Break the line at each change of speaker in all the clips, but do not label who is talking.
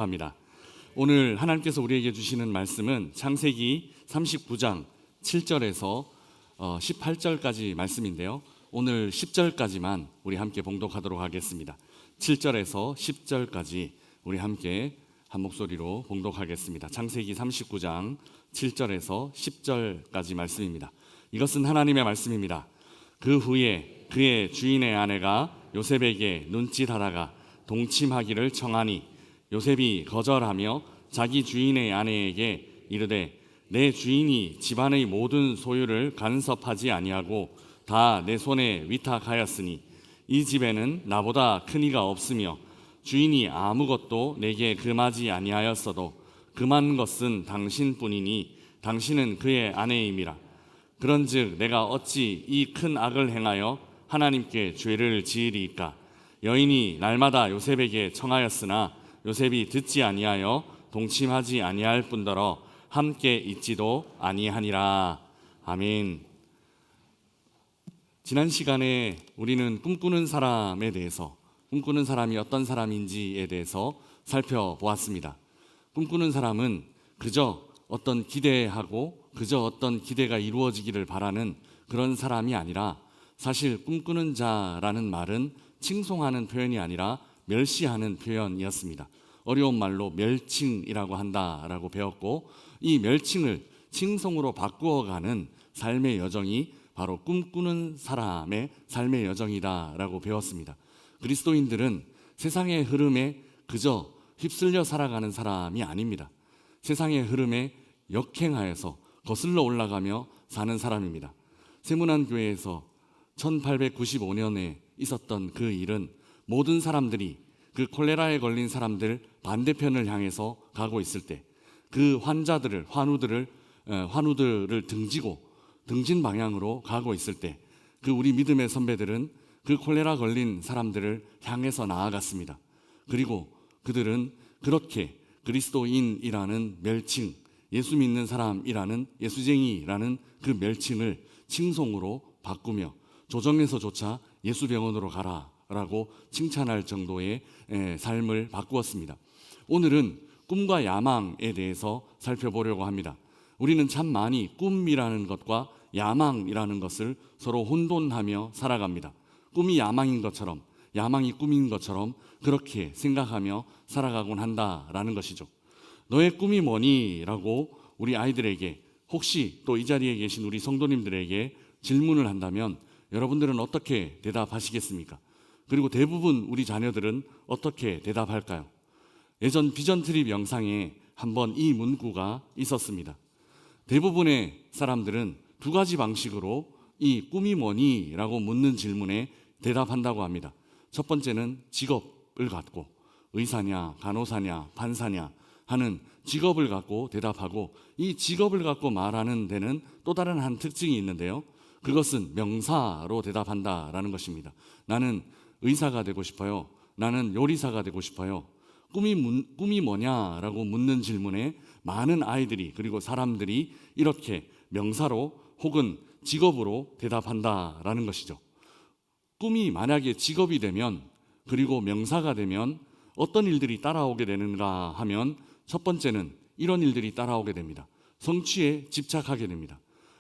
합니다. 오늘 하나님께서 우리에게 주시는 말씀은 창세기 39장 7절에서 18절까지 말씀인데요. 오늘 10절까지만 우리 함께 봉독하도록 하겠습니다. 7절에서 10절까지 우리 함께 한 목소리로 봉독하겠습니다. 창세기 39장 7절에서 10절까지 말씀입니다. 이것은 하나님의 말씀입니다. 그 후에 그의 주인의 아내가 요셉에게 눈짓하다가 동침하기를 청하니 요셉이 거절하며 자기 주인의 아내에게 이르되 내 주인이 집안의 모든 소유를 간섭하지 아니하고 다 내 손에 위탁하였으니 이 집에는 나보다 큰 이가 없으며 주인이 아무것도 내게 금하지 아니하였어도 금한 것은 당신뿐이니 당신은 그의 아내임이라. 그런즉 내가 어찌 이 큰 악을 행하여 하나님께 죄를 지으리이까. 여인이 날마다 요셉에게 청하였으나 요셉이 듣지 아니하여 동침하지 아니할 뿐더러 함께 있지도 아니하니라. 아멘. 지난 시간에 우리는 꿈꾸는 사람에 대해서, 꿈꾸는 사람이 어떤 사람인지에 대해서 살펴보았습니다. 꿈꾸는 사람은 그저 어떤 기대하고 그저 어떤 기대가 이루어지기를 바라는 그런 사람이 아니라, 사실 꿈꾸는 자라는 말은 칭송하는 표현이 아니라 멸시하는 표현이었습니다. 어려운 말로 멸칭이라고 한다라고 배웠고, 이 멸칭을 칭송으로 바꾸어가는 삶의 여정이 바로 꿈꾸는 사람의 삶의 여정이다라고 배웠습니다. 그리스도인들은 세상의 흐름에 그저 휩쓸려 살아가는 사람이 아닙니다. 세상의 흐름에 역행하여서 거슬러 올라가며 사는 사람입니다. 세문안교회에서 1895년에 있었던 그 일은 모든 사람들이 그 콜레라에 걸린 사람들 반대편을 향해서 가고 있을 때 그 환자들을, 환우들을 등지고 등진 방향으로 가고 있을 때 그 우리 믿음의 선배들은 그 콜레라 걸린 사람들을 향해서 나아갔습니다. 그리고 그들은 그렇게 그리스도인이라는 멸칭, 예수 믿는 사람이라는, 예수쟁이라는 그 멸칭을 칭송으로 바꾸며 조정에서조차 예수병원으로 가라 라고 칭찬할 정도의 삶을 바꾸었습니다. 오늘은 꿈과 야망에 대해서 살펴보려고 합니다. 우리는 참 많이 꿈이라는 것과 야망이라는 것을 서로 혼돈하며 살아갑니다. 꿈이 야망인 것처럼, 야망이 꿈인 것처럼 그렇게 생각하며 살아가곤 한다라는 것이죠. 너의 꿈이 뭐니? 라고 우리 아이들에게, 혹시 또 이 자리에 계신 우리 성도님들에게 질문을 한다면 여러분들은 어떻게 대답하시겠습니까? 그리고 대부분 우리 자녀들은 어떻게 대답할까요? 예전 비전 트립 영상에 한번 이 문구가 있었습니다. 대부분의 사람들은 두 가지 방식으로 이 꿈이 뭐니? 라고 묻는 질문에 대답한다고 합니다. 첫 번째는 직업을 갖고, 의사냐, 간호사냐, 판사냐 하는 직업을 갖고 대답하고, 이 직업을 갖고 말하는 데는 또 다른 한 특징이 있는데요. 그것은 명사로 대답한다라는 것입니다. 나는 의사가 되고 싶어요. 나는 요리사가 되고 싶어요. 꿈이 뭐냐라고 묻는 질문에 많은 아이들이, 그리고 사람들이 이렇게 명사로 혹은 직업으로 대답한다라는 것이죠. 꿈이 만약에 직업이 되면, 그리고 명사가 되면 어떤 일들이 따라오게 되는가 하면, 첫 번째는 이런 일들이 따라오게 됩니다. 성취에 집착하게 됩니다.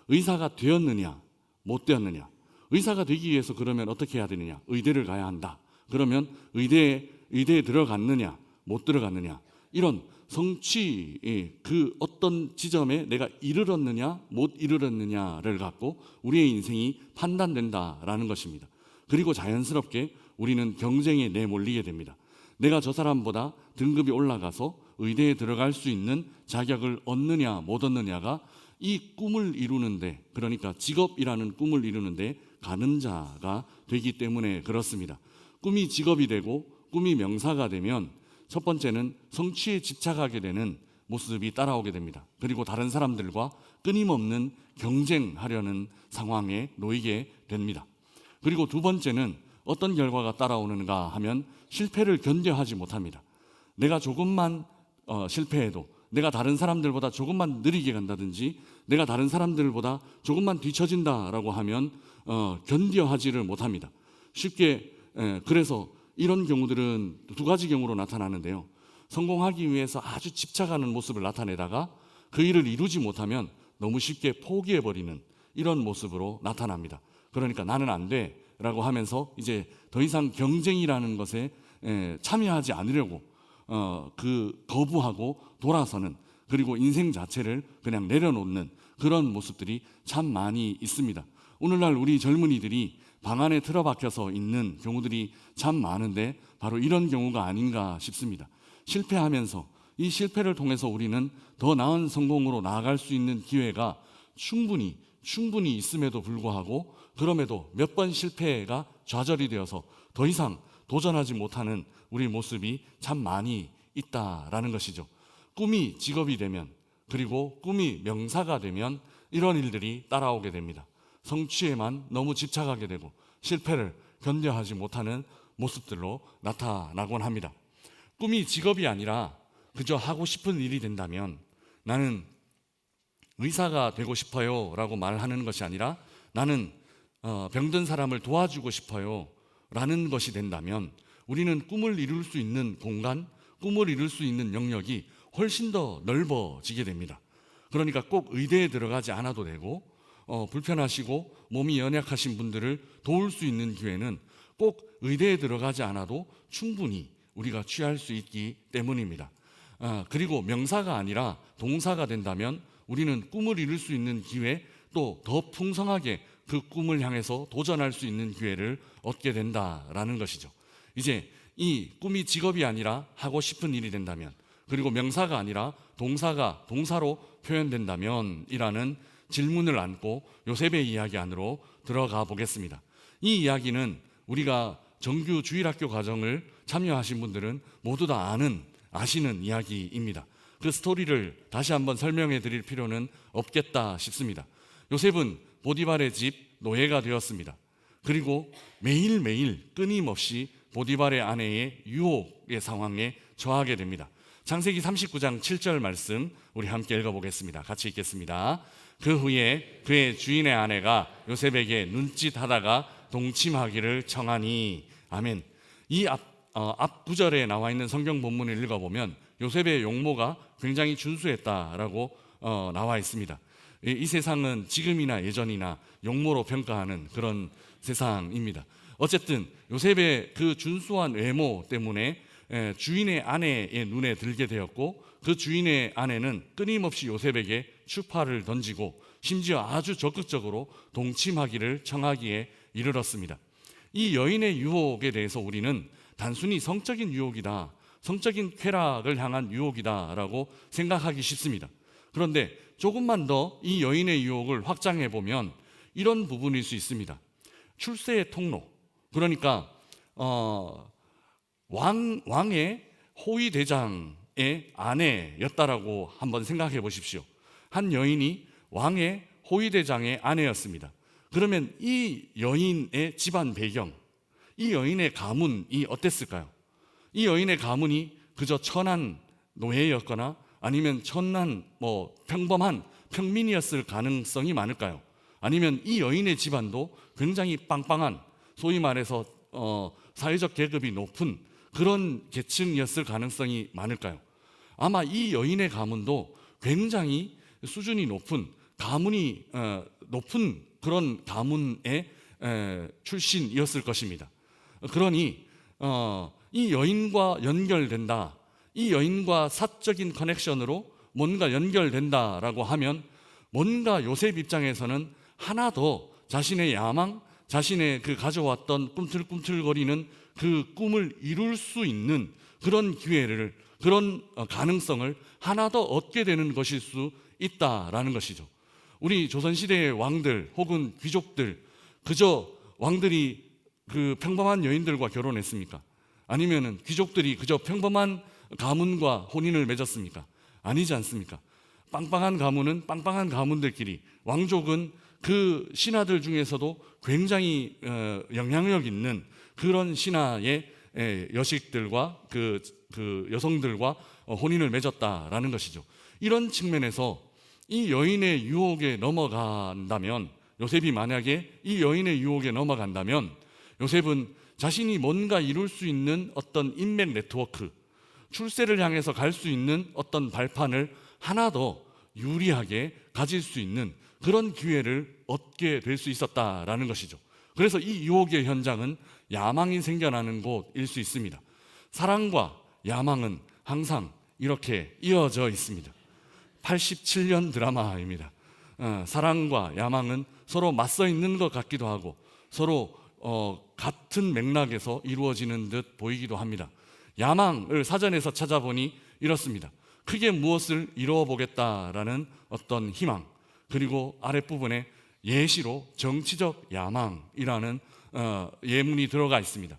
의사가 되었느냐, 못 되었느냐. 의사가 되기 위해서 그러면 어떻게 해야 되느냐? 의대를 가야 한다. 그러면 의대에 들어갔느냐, 못 들어갔느냐. 이런 성취의 그 어떤 지점에 내가 이르렀느냐, 못 이르렀느냐를 갖고 우리의 인생이 판단된다라는 것입니다. 그리고 자연스럽게 우리는 경쟁에 내몰리게 됩니다. 내가 저 사람보다 등급이 올라가서 의대에 들어갈 수 있는 자격을 얻느냐, 못 얻느냐가 이 꿈을 이루는데, 그러니까 직업이라는 꿈을 이루는데 가는 자가 되기 때문에 그렇습니다. 꿈이 직업이 되고 꿈이 명사가 되면 첫 번째는 성취에 집착하게 되는 모습이 따라오게 됩니다. 그리고 다른 사람들과 끊임없는 경쟁하려는 상황에 놓이게 됩니다. 그리고 두 번째는 어떤 결과가 따라오는가 하면 실패를 견뎌하지 못합니다. 내가 조금만 실패해도, 내가 다른 사람들보다 조금만 느리게 간다든지, 내가 다른 사람들보다 조금만 뒤처진다라고 하면 견뎌하지를 못합니다. 쉽게, 그래서 이런 경우들은 두 가지 경우로 나타나는데요. 성공하기 위해서 아주 집착하는 모습을 나타내다가 그 일을 이루지 못하면 너무 쉽게 포기해버리는 이런 모습으로 나타납니다. 그러니까 나는 안 돼라고 하면서 이제 더 이상 경쟁이라는 것에 참여하지 않으려고 거부하고 돌아서는, 그리고 인생 자체를 그냥 내려놓는 그런 모습들이 참 많이 있습니다. 오늘날 우리 젊은이들이 방 안에 틀어박혀서 있는 경우들이 참 많은데 바로 이런 경우가 아닌가 싶습니다. 실패하면서 이 실패를 통해서 우리는 더 나은 성공으로 나아갈 수 있는 기회가 충분히 있음에도 불구하고, 그럼에도 몇 번 실패가 좌절이 되어서 더 이상 도전하지 못하는 우리 모습이 참 많이 있다라는 것이죠. 꿈이 직업이 되면, 그리고 꿈이 명사가 되면 이런 일들이 따라오게 됩니다. 성취에만 너무 집착하게 되고 실패를 견뎌하지 못하는 모습들로 나타나곤 합니다. 꿈이 직업이 아니라 그저 하고 싶은 일이 된다면, 나는 의사가 되고 싶어요 라고 말하는 것이 아니라 나는 병든 사람을 도와주고 싶어요 라는 것이 된다면, 우리는 꿈을 이룰 수 있는 공간, 꿈을 이룰 수 있는 영역이 훨씬 더 넓어지게 됩니다. 그러니까 꼭 의대에 들어가지 않아도 되고, 불편하시고 몸이 연약하신 분들을 도울 수 있는 기회는 꼭 의대에 들어가지 않아도 충분히 우리가 취할 수 있기 때문입니다. 그리고 명사가 아니라 동사가 된다면 우리는 꿈을 이룰 수 있는 기회, 또 더 풍성하게 그 꿈을 향해서 도전할 수 있는 기회를 얻게 된다라는 것이죠. 이제 이 꿈이 직업이 아니라 하고 싶은 일이 된다면, 그리고 명사가 아니라 동사가 동사로 표현된다면 이라는 질문을 안고 요셉의 이야기 안으로 들어가 보겠습니다. 이 이야기는 우리가 정규 주일학교 과정을 참여하신 분들은 모두 다 아시는 이야기입니다. 그 스토리를 다시 한번 설명해 드릴 필요는 없겠다 싶습니다. 요셉은 보디발의 집 노예가 되었습니다. 그리고 매일매일 끊임없이 보디발의 아내의 유혹의 상황에 처하게 됩니다. 창세기 39장 7절 말씀 우리 함께 읽어보겠습니다. 같이 읽겠습니다. 그 후에 그의 주인의 아내가 요셉에게 눈짓하다가 동침하기를 청하니. 아멘. 이 앞 구절에 나와 있는 성경 본문을 읽어보면 요셉의 용모가 굉장히 준수했다라고 나와 있습니다. 이 세상은 지금이나 예전이나 용모로 평가하는 그런 세상입니다. 어쨌든 요셉의 그 준수한 외모 때문에 주인의 아내의 눈에 들게 되었고, 그 주인의 아내는 끊임없이 요셉에게 추파를 던지고 심지어 아주 적극적으로 동침하기를 청하기에 이르렀습니다. 이 여인의 유혹에 대해서 우리는 단순히 성적인 유혹이다, 성적인 쾌락을 향한 유혹이다라고 생각하기 쉽습니다. 그런데 조금만 더 이 여인의 유혹을 확장해 보면 이런 부분일 수 있습니다. 출세의 통로, 그러니까 왕의 호위 대장의 아내였다라고 한번 생각해 보십시오. 한 여인이 왕의 호위 대장의 아내였습니다. 그러면 이 여인의 집안 배경, 이 여인의 가문이 어땠을까요? 이 여인의 가문이 그저 천한 노예였거나 아니면 천한 평범한 평민이었을 가능성이 많을까요? 아니면 이 여인의 집안도 굉장히 빵빵한, 소위 말해서 사회적 계급이 높은 그런 계층이었을 가능성이 많을까요? 아마 이 여인의 가문도 굉장히 수준이 높은, 가문이 높은 그런 가문의 출신이었을 것입니다. 그러니 이 여인과 연결된다, 이 여인과 사적인 커넥션으로 뭔가 연결된다라고 하면 뭔가 요셉 입장에서는 하나 더 자신의 야망, 자신의 그 가져왔던 꿈틀꿈틀거리는 그 꿈을 이룰 수 있는 그런 기회를, 그런 가능성을 하나 더 얻게 되는 것일 수 있다라는 것이죠. 우리 조선시대의 왕들 혹은 귀족들, 그저 왕들이 그 평범한 여인들과 결혼했습니까? 아니면은 귀족들이 그저 평범한 가문과 혼인을 맺었습니까? 아니지 않습니까? 빵빵한 가문은 빵빵한 가문들끼리, 왕족은 그 신하들 중에서도 굉장히 영향력 있는 그런 신하의 여식들과 그 여성들과 혼인을 맺었다라는 것이죠. 이런 측면에서 이 여인의 유혹에 넘어간다면, 요셉이 만약에 이 여인의 유혹에 넘어간다면 요셉은 자신이 뭔가 이룰 수 있는 어떤 인맥 네트워크, 출세를 향해서 갈 수 있는 어떤 발판을 하나 더 유리하게 가질 수 있는 그런 기회를 얻게 될 수 있었다라는 것이죠. 그래서 이 유혹의 현장은 야망이 생겨나는 곳일 수 있습니다. 사랑과 야망은 항상 이렇게 이어져 있습니다. 87년 드라마입니다. 사랑과 야망은 서로 맞서 있는 것 같기도 하고 서로 같은 맥락에서 이루어지는 듯 보이기도 합니다. 야망을 사전에서 찾아보니 이렇습니다. 크게 무엇을 이루어 보겠다라는 어떤 희망, 그리고 아랫부분에 예시로 정치적 야망이라는 예문이 들어가 있습니다.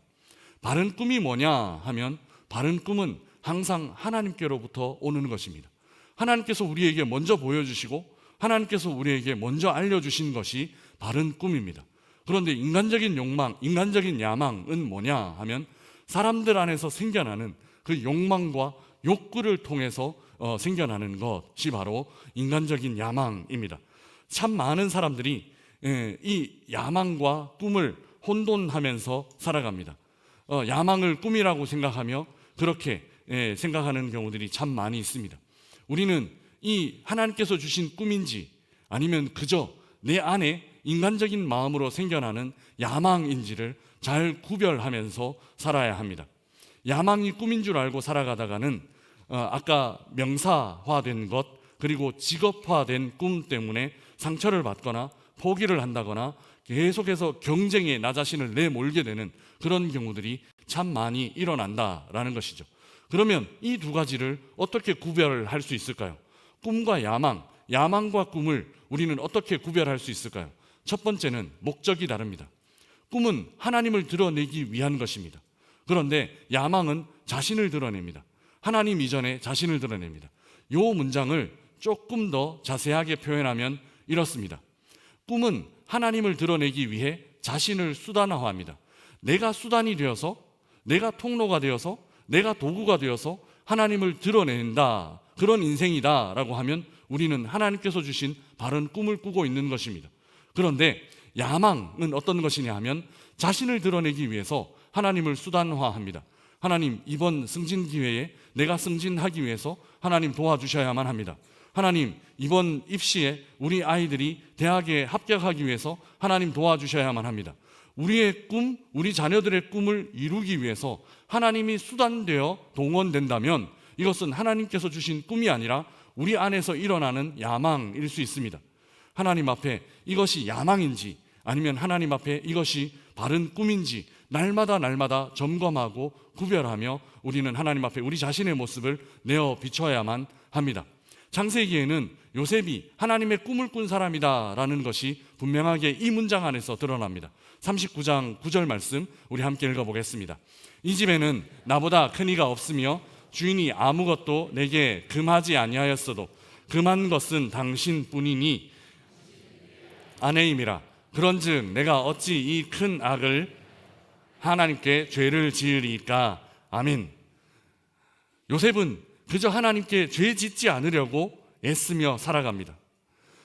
바른 꿈이 뭐냐 하면 바른 꿈은 항상 하나님께로부터 오는 것입니다. 하나님께서 우리에게 먼저 보여주시고 하나님께서 우리에게 먼저 알려주신 것이 바른 꿈입니다. 그런데 인간적인 욕망, 인간적인 야망은 뭐냐 하면 사람들 안에서 생겨나는 그 욕망과 욕구를 통해서 생겨나는 것이 바로 인간적인 야망입니다. 참 많은 사람들이 이 야망과 꿈을 혼돈하면서 살아갑니다. 야망을 꿈이라고 생각하며 그렇게 생각하는 경우들이 참 많이 있습니다. 우리는 이 하나님께서 주신 꿈인지 아니면 그저 내 안에 인간적인 마음으로 생겨나는 야망인지를 잘 구별하면서 살아야 합니다. 야망이 꿈인 줄 알고 살아가다가는 아까 명사화된 것 그리고 직업화된 꿈 때문에 상처를 받거나 포기를 한다거나 계속해서 경쟁에 나 자신을 내몰게 되는 그런 경우들이 참 많이 일어난다라는 것이죠. 그러면 이 두 가지를 어떻게 구별할 수 있을까요? 꿈과 야망, 야망과 꿈을 우리는 어떻게 구별할 수 있을까요? 첫 번째는 목적이 다릅니다. 꿈은 하나님을 드러내기 위한 것입니다. 그런데 야망은 자신을 드러냅니다. 하나님 이전에 자신을 드러냅니다. 이 문장을 조금 더 자세하게 표현하면 이렇습니다. 꿈은 하나님을 드러내기 위해 자신을 수단화합니다. 내가 수단이 되어서, 내가 통로가 되어서, 내가 도구가 되어서 하나님을 드러낸다, 그런 인생이다 라고 하면 우리는 하나님께서 주신 바른 꿈을 꾸고 있는 것입니다. 그런데 야망은 어떤 것이냐 하면 자신을 드러내기 위해서 하나님을 수단화합니다. 하나님, 이번 승진 기회에 내가 승진하기 위해서 하나님 도와주셔야만 합니다. 하나님, 이번 입시에 우리 아이들이 대학에 합격하기 위해서 하나님 도와주셔야만 합니다. 우리의 꿈, 우리 자녀들의 꿈을 이루기 위해서 하나님이 수단되어 동원된다면 이것은 하나님께서 주신 꿈이 아니라 우리 안에서 일어나는 야망일 수 있습니다. 하나님 앞에 이것이 야망인지 아니면 하나님 앞에 이것이 바른 꿈인지 날마다 점검하고 구별하며 우리는 하나님 앞에 우리 자신의 모습을 내어 비춰야만 합니다. 창세기에는 요셉이 하나님의 꿈을 꾼 사람이다라는 것이 분명하게 이 문장 안에서 드러납니다. 39장 9절 말씀 우리 함께 읽어보겠습니다. 이 집에는 나보다 큰 이가 없으며 주인이 아무것도 내게 금하지 아니하였어도 금한 것은 당신뿐이니 아내임이라. 그런즉 내가 어찌 이 큰 악을 하나님께 죄를 지으리까. 아멘. 요셉은 그저 하나님께 죄 짓지 않으려고 애쓰며 살아갑니다.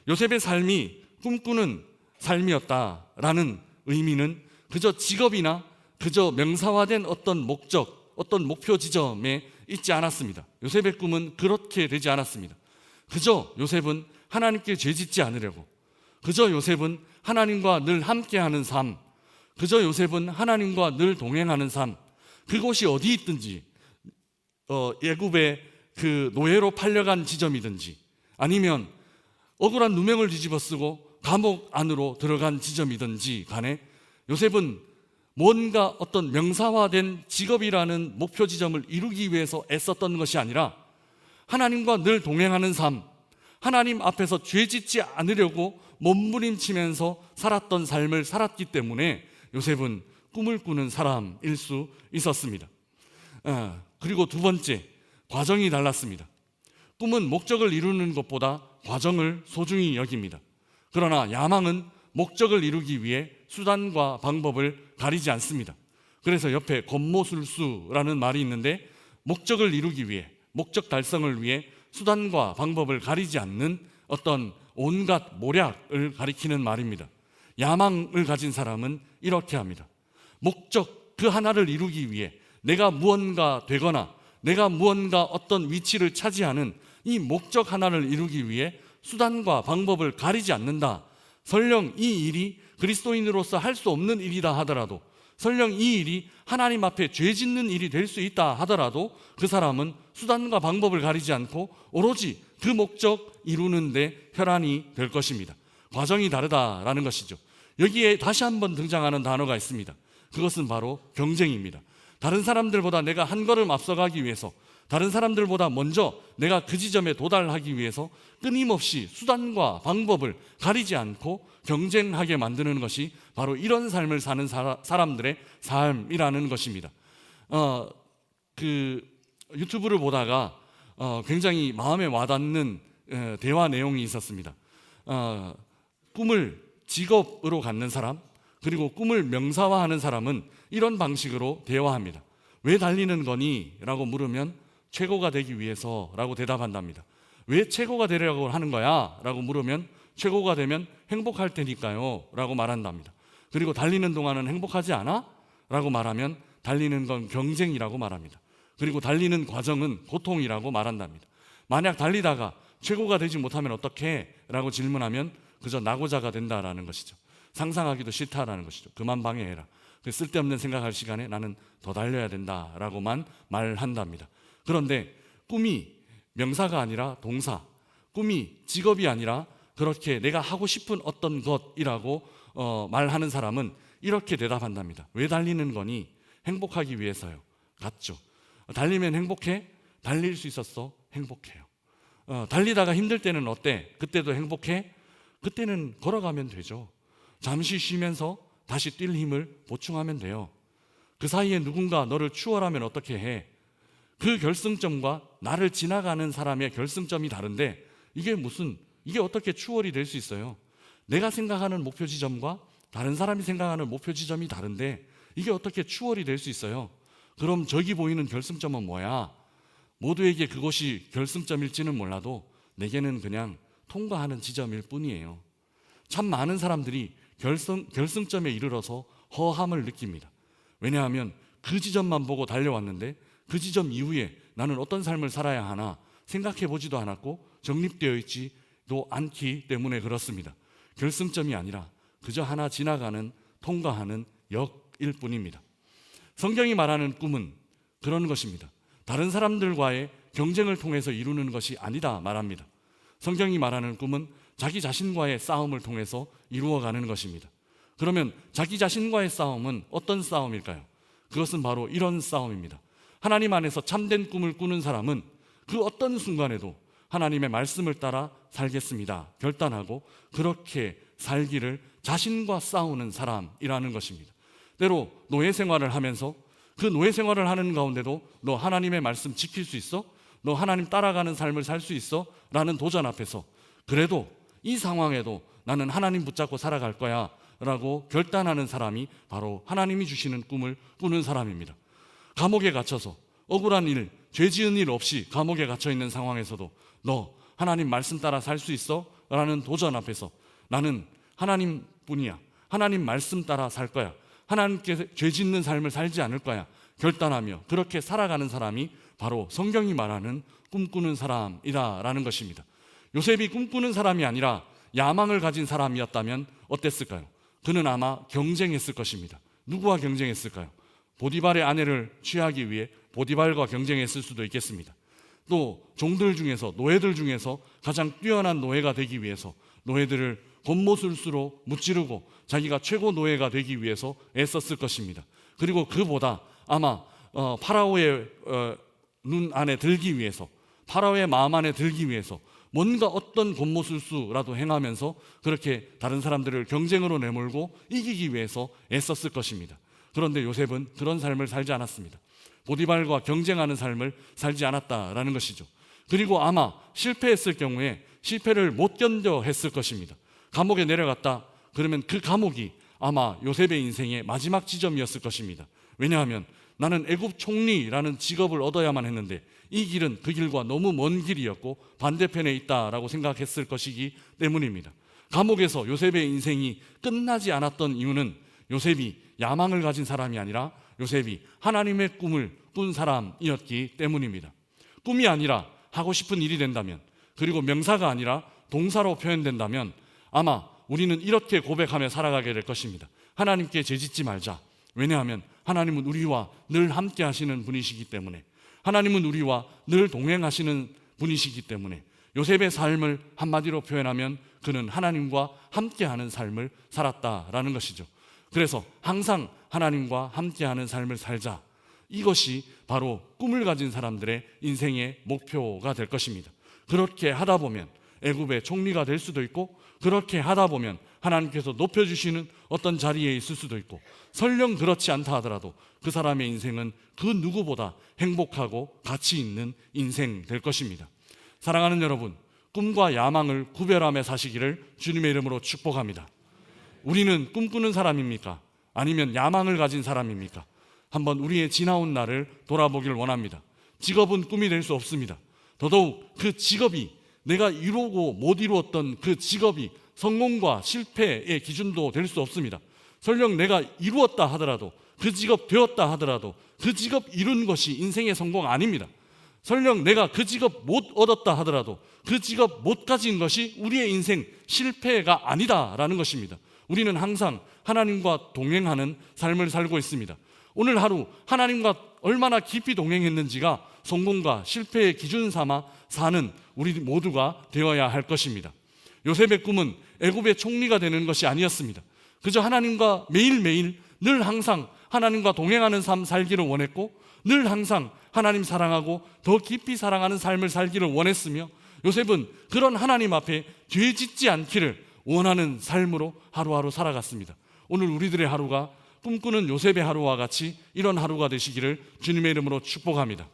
요셉의 삶이 꿈꾸는 삶이었다라는 의미는 그저 직업이나 그저 명사화된 어떤 목적, 어떤 목표 지점에 있지 않았습니다. 요셉의 꿈은 그렇게 되지 않았습니다. 그저 요셉은 하나님께 죄 짓지 않으려고, 그저 요셉은 하나님과 늘 함께하는 삶, 그저 요셉은 하나님과 늘 동행하는 삶, 그곳이 어디 있든지 애굽의 그 노예로 팔려간 지점이든지 아니면 억울한 누명을 뒤집어 쓰고 감옥 안으로 들어간 지점이든지 간에 요셉은 뭔가 어떤 명사화된 직업이라는 목표 지점을 이루기 위해서 애썼던 것이 아니라 하나님과 늘 동행하는 삶, 하나님 앞에서 죄 짓지 않으려고 몸부림치면서 살았던 삶을 살았기 때문에 요셉은 꿈을 꾸는 사람일 수 있었습니다. 그리고 두 번째, 과정이 달랐습니다. 꿈은 목적을 이루는 것보다 과정을 소중히 여깁니다. 그러나 야망은 목적을 이루기 위해 수단과 방법을 가리지 않습니다. 그래서 옆에 겉모술수라는 말이 있는데 목적을 이루기 위해, 목적 달성을 위해 수단과 방법을 가리지 않는 어떤 온갖 모략을 가리키는 말입니다. 야망을 가진 사람은 이렇게 합니다. 목적 그 하나를 이루기 위해 내가 무언가 되거나 내가 무언가 어떤 위치를 차지하는 이 목적 하나를 이루기 위해 수단과 방법을 가리지 않는다. 설령 이 일이 그리스도인으로서 할 수 없는 일이다 하더라도, 설령 이 일이 하나님 앞에 죄 짓는 일이 될 수 있다 하더라도 그 사람은 수단과 방법을 가리지 않고 오로지 그 목적 이루는데 혈안이 될 것입니다. 과정이 다르다라는 것이죠. 여기에 다시 한번 등장하는 단어가 있습니다. 그것은 바로 경쟁입니다. 다른 사람들보다 내가 한 걸음 앞서가기 위해서, 다른 사람들보다 먼저 내가 그 지점에 도달하기 위해서 끊임없이 수단과 방법을 가리지 않고 경쟁하게 만드는 것이 바로 이런 삶을 사는 사람들의 삶이라는 것입니다. 유튜브를 보다가 굉장히 마음에 와닿는 대화 내용이 있었습니다. 꿈을 직업으로 갖는 사람, 그리고 꿈을 명사화하는 사람은 이런 방식으로 대화합니다. 왜 달리는 거니? 라고 물으면 최고가 되기 위해서 라고 대답한답니다. 왜 최고가 되려고 하는 거야? 라고 물으면 최고가 되면 행복할 테니까요 라고 말한답니다. 그리고 달리는 동안은 행복하지 않아? 라고 말하면 달리는 건 경쟁이라고 말합니다. 그리고 달리는 과정은 고통이라고 말한답니다. 만약 달리다가 최고가 되지 못하면 어떡해? 라고 질문하면 그저 낙오자가 된다라는 것이죠. 상상하기도 싫다라는 것이죠. 그만 방해해라. 쓸데없는 생각할 시간에 나는 더 달려야 된다라고만 말한답니다. 그런데 꿈이 명사가 아니라 동사, 꿈이 직업이 아니라 그렇게 내가 하고 싶은 어떤 것이라고 말하는 사람은 이렇게 대답한답니다. 왜 달리는 거니? 행복하기 위해서요. 같죠. 달리면 행복해? 달릴 수 있었어? 행복해요. 달리다가 힘들 때는 어때? 그때도 행복해? 그때는 걸어가면 되죠. 잠시 쉬면서 다시 뛸 힘을 보충하면 돼요. 그 사이에 누군가 너를 추월하면 어떻게 해? 그 결승점과 나를 지나가는 사람의 결승점이 다른데 이게 어떻게 추월이 될 수 있어요? 내가 생각하는 목표 지점과 다른 사람이 생각하는 목표 지점이 다른데 이게 어떻게 추월이 될 수 있어요? 그럼 저기 보이는 결승점은 뭐야? 모두에게 그것이 결승점일지는 몰라도 내게는 그냥 통과하는 지점일 뿐이에요. 참 많은 사람들이 결승점에 이르러서 허함을 느낍니다. 왜냐하면 그 지점만 보고 달려왔는데 그 지점 이후에 나는 어떤 삶을 살아야 하나 생각해 보지도 않았고 정립되어 있지도 않기 때문에 그렇습니다. 결승점이 아니라 그저 하나 지나가는, 통과하는 역일 뿐입니다. 성경이 말하는 꿈은 그런 것입니다. 다른 사람들과의 경쟁을 통해서 이루는 것이 아니다 말합니다. 성경이 말하는 꿈은 자기 자신과의 싸움을 통해서 이루어가는 것입니다. 그러면 자기 자신과의 싸움은 어떤 싸움일까요? 그것은 바로 이런 싸움입니다. 하나님 안에서 참된 꿈을 꾸는 사람은 그 어떤 순간에도 하나님의 말씀을 따라 살겠습니다 결단하고 그렇게 살기를 자신과 싸우는 사람이라는 것입니다. 때로 노예 생활을 하면서 그 노예 생활을 하는 가운데도 너 하나님의 말씀 지킬 수 있어? 너 하나님 따라가는 삶을 살 수 있어? 라는 도전 앞에서 그래도 이 상황에도 나는 하나님 붙잡고 살아갈 거야 라고 결단하는 사람이 바로 하나님이 주시는 꿈을 꾸는 사람입니다. 감옥에 gat혀서 억울한 일, 죄 지은 일 없이 감옥에 갇혀 있는 상황에서도 너 하나님 말씀 따라 살 수 있어? 라는 도전 앞에서 나는 하나님뿐이야, 하나님 말씀 따라 살 거야, 하나님께 죄 짓는 삶을 살지 않을 거야 결단하며 그렇게 살아가는 사람이 바로 성경이 말하는 꿈꾸는 사람이다라는 것입니다. 요셉이 꿈꾸는 사람이 아니라 야망을 가진 사람이었다면 어땠을까요? 그는 아마 경쟁했을 것입니다. 누구와 경쟁했을까요? 보디발의 아내를 취하기 위해 보디발과 경쟁했을 수도 있겠습니다. 또 종들 중에서, 노예들 중에서 가장 뛰어난 노예가 되기 위해서 노예들을 곤모술수로 무찌르고 자기가 최고 노예가 되기 위해서 애썼을 것입니다. 그리고 그보다 아마 파라오의 눈 안에 들기 위해서, 파라오의 마음 안에 들기 위해서 뭔가 어떤 곤모술수라도 행하면서 그렇게 다른 사람들을 경쟁으로 내몰고 이기기 위해서 애썼을 것입니다. 그런데 요셉은 그런 삶을 살지 않았습니다. 보디발과 경쟁하는 삶을 살지 않았다라는 것이죠. 그리고 아마 실패했을 경우에 실패를 못 견뎌 했을 것입니다. 감옥에 내려갔다 그러면 그 감옥이 아마 요셉의 인생의 마지막 지점이었을 것입니다. 왜냐하면 나는 애굽 총리라는 직업을 얻어야만 했는데 이 길은 그 길과 너무 먼 길이었고 반대편에 있다라고 생각했을 것이기 때문입니다. 감옥에서 요셉의 인생이 끝나지 않았던 이유는 요셉이 야망을 가진 사람이 아니라 요셉이 하나님의 꿈을 꾼 사람이었기 때문입니다. 꿈이 아니라 하고 싶은 일이 된다면, 그리고 명사가 아니라 동사로 표현된다면 아마 우리는 이렇게 고백하며 살아가게 될 것입니다. 하나님께 죄짓지 말자. 왜냐하면 하나님은 우리와 늘 함께 하시는 분이시기 때문에, 하나님은 우리와 늘 동행하시는 분이시기 때문에, 요셉의 삶을 한마디로 표현하면 그는 하나님과 함께하는 삶을 살았다라는 것이죠. 그래서 항상 하나님과 함께하는 삶을 살자. 이것이 바로 꿈을 가진 사람들의 인생의 목표가 될 것입니다. 그렇게 하다 보면 애굽의 총리가 될 수도 있고, 그렇게 하다 보면 하나님께서 높여주시는 어떤 자리에 있을 수도 있고, 설령 그렇지 않다 하더라도 그 사람의 인생은 그 누구보다 행복하고 가치 있는 인생 될 것입니다. 사랑하는 여러분, 꿈과 야망을 구별하며 사시기를 주님의 이름으로 축복합니다. 우리는 꿈꾸는 사람입니까? 아니면 야망을 가진 사람입니까? 한번 우리의 지나온 날을 돌아보길 원합니다. 직업은 꿈이 될 수 없습니다. 더더욱 그 직업이, 내가 이루고 못 이루었던 그 직업이 성공과 실패의 기준도 될 수 없습니다. 설령 내가 이루었다 하더라도, 그 직업 되었다 하더라도 그 직업 이룬 것이 인생의 성공 아닙니다. 설령 내가 그 직업 못 얻었다 하더라도 그 직업 못 가진 것이 우리의 인생 실패가 아니다라는 것입니다. 우리는 항상 하나님과 동행하는 삶을 살고 있습니다. 오늘 하루 하나님과 얼마나 깊이 동행했는지가 성공과 실패의 기준 삼아 사는 우리 모두가 되어야 할 것입니다. 요셉의 꿈은 애굽의 총리가 되는 것이 아니었습니다. 그저 하나님과 매일매일 늘 항상 하나님과 동행하는 삶 살기를 원했고, 늘 항상 하나님 사랑하고 더 깊이 사랑하는 삶을 살기를 원했으며, 요셉은 그런 하나님 앞에 죄 짓지 않기를 원하는 삶으로 하루하루 살아갔습니다. 오늘 우리들의 하루가 꿈꾸는 요셉의 하루와 같이 이런 하루가 되시기를 주님의 이름으로 축복합니다.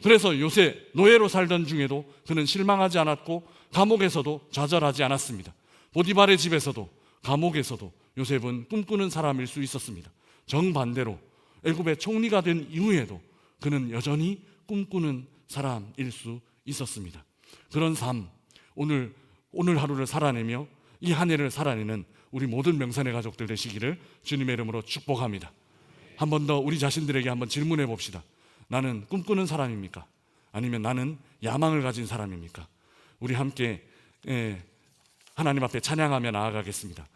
그래서 요셉 노예로 살던 중에도 그는 실망하지 않았고, 감옥에서도 좌절하지 않았습니다. 보디발의 집에서도 감옥에서도 요셉은 꿈꾸는 사람일 수 있었습니다. 정반대로 애굽의 총리가 된 이후에도 그는 여전히 꿈꾸는 사람일 수 있었습니다. 그런 삶, 오늘 하루를 살아내며 이 한 해를 살아내는 우리 모든 명산의 가족들 되시기를 주님의 이름으로 축복합니다. 한 번 더 우리 자신들에게 한번 질문해 봅시다. 나는 꿈꾸는 사람입니까? 아니면 나는 야망을 가진 사람입니까? 우리 함께 하나님 앞에 찬양하며 나아가겠습니다.